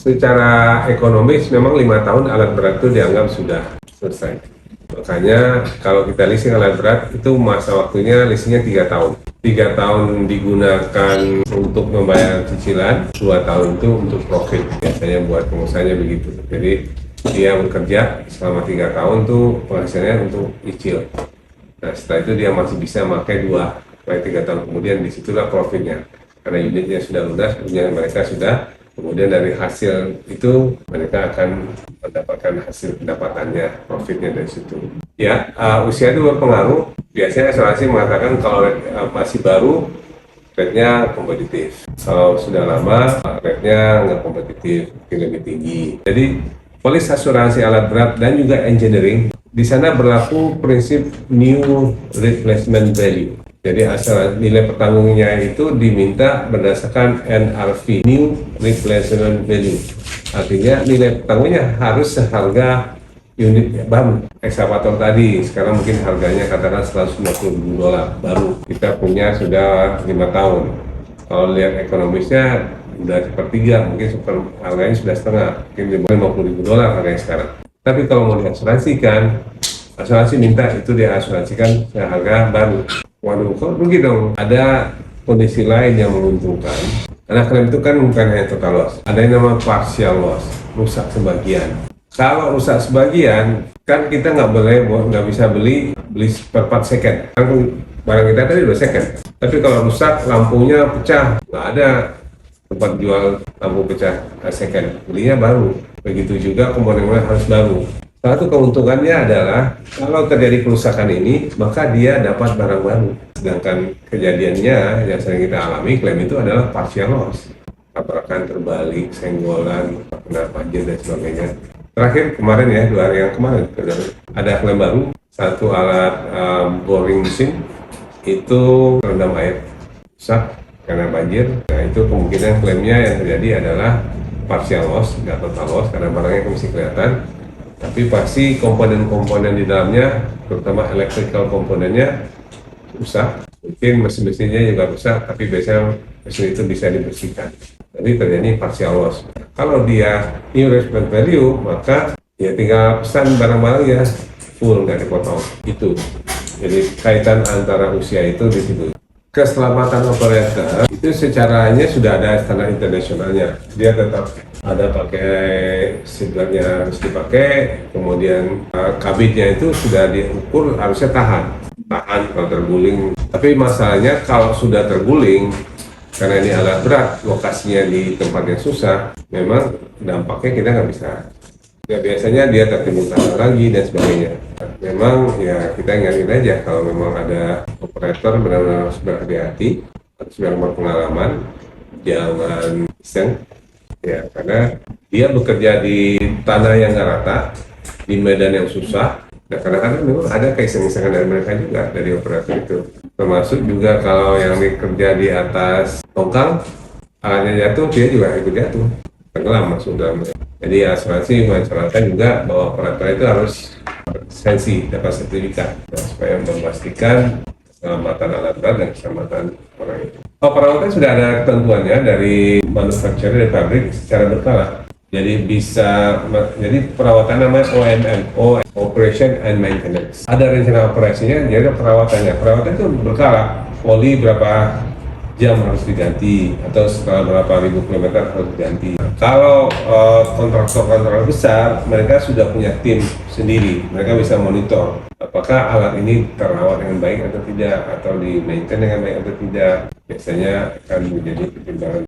secara ekonomis memang 5 tahun alat berat itu dianggap sudah selesai. Makanya kalau kita leasing alat berat itu masa waktunya leasingnya 3 tahun. 3 tahun digunakan untuk membayar cicilan, 2 tahun itu untuk profit. Biasanya buat pengusahanya begitu. Jadi dia bekerja selama 3 tahun tuh penghasilannya untuk cicil. Nah setelah itu dia masih bisa pakai 3 tahun kemudian, disitulah profitnya. Karena unitnya sudah lunas, kemudian mereka sudah, kemudian dari hasil itu mereka akan mendapatkan hasil pendapatannya, profitnya dari situ. Ya, usia itu berpengaruh. Biasanya asuransi mengatakan kalau masih baru, rate-nya kompetitif. Kalau sudah lama, rate-nya nggak kompetitif, mungkin lebih tinggi. Jadi, polis asuransi alat berat dan juga engineering, di sana berlaku prinsip new replacement value. Jadi asal nilai pertanggungnya itu diminta berdasarkan NRV, new replacement value. Artinya nilai pertanggungnya harus seharga unit baru. Ekskavator tadi sekarang mungkin harganya katakan $150.000 baru. Kita punya sudah 5 tahun. Kalau lihat ekonomisnya udah sepertiga, mungkin harganya sudah setengah, mungkin $50.000 harganya sekarang. Tapi kalau mau diasuransikan, asuransi minta itu diasuransikan seharga baru. Waduh, kok rugi dong? Ada kondisi lain yang menguntungkan. Karena klaim itu kan bukan hanya total loss, ada yang namanya partial loss, rusak sebagian. Kalau rusak sebagian, kan kita nggak bisa beli per part second. Kan barang kita tadi udah second. Tapi kalau rusak, lampunya pecah, nggak ada tempat jual lampu pecah second. Belinya baru. Begitu juga komponen-komponen harus baru. Satu keuntungannya adalah kalau terjadi kerusakan ini, maka dia dapat barang baru. Sedangkan kejadiannya yang sering kita alami, klaim itu adalah partial loss. Tabrakan terbalik, senggolan, kena banjir dan sebagainya. Terakhir kemarin ya, 2 hari yang kemarin, ada klaim baru, satu alat boring mesin itu terendam air, rusak karena banjir. Nah itu kemungkinan klaimnya yang terjadi adalah partial loss, nggak total loss karena barangnya masih kelihatan. Tapi pasti komponen-komponen di dalamnya, terutama electrical komponennya rusak. Mungkin mesin-mesinnya juga rusak, tapi biasanya mesin itu bisa dibersihkan. Jadi terjadi partial loss. Kalau dia new replacement value, maka ya tinggal pesan barang-barangnya full, nggak dipotong. Itu. Jadi kaitan antara usia itu di situ. Keselamatan operator itu secaranya sudah ada standar internasionalnya. Dia tetap ada pakai seatbeltnya harus dipakai, kemudian kabinnya itu sudah diukur harusnya tahan kalau terguling. Tapi masalahnya kalau sudah terguling, karena ini alat berat, lokasinya di tempat yang susah, memang dampaknya kita nggak bisa. Ya biasanya dia tertimbun tanah lagi dan sebagainya. Memang ya kita ingatin aja kalau memang ada operator benar-benar harus berhati-hati, harus berpengalaman, jangan iseng. Ya, karena dia bekerja di tanah yang nggak rata, di medan yang susah. Nah, kadang-kadang memang ada keiseng-isengan dari mereka juga, dari operator itu. Termasuk juga kalau yang bekerja di atas tongkang, alatnya jatuh, dia juga ikut jatuh. Tenggelam masuk dalam. Jadi asuransi menyarankan juga bahwa operator itu harus lisensi, dapat sertifikat, supaya memastikan keselamatan alat berat dan keselamatan orang itu. Perawatan sudah ada ketentuannya dari manufacturer, dari pabrik secara berkala. Jadi jadi perawatan namanya OMM, Operation and Maintenance. Ada rencana operasinya, jadi perawatan itu berkala. Oli berapa jam harus diganti, atau setelah berapa ribu kilometer harus diganti. Kalau kontraktor besar, mereka sudah punya tim sendiri, mereka bisa monitor apakah alat ini terawat dengan baik atau tidak, atau di maintain dengan baik atau tidak. Biasanya akan menjadi pertimbangan.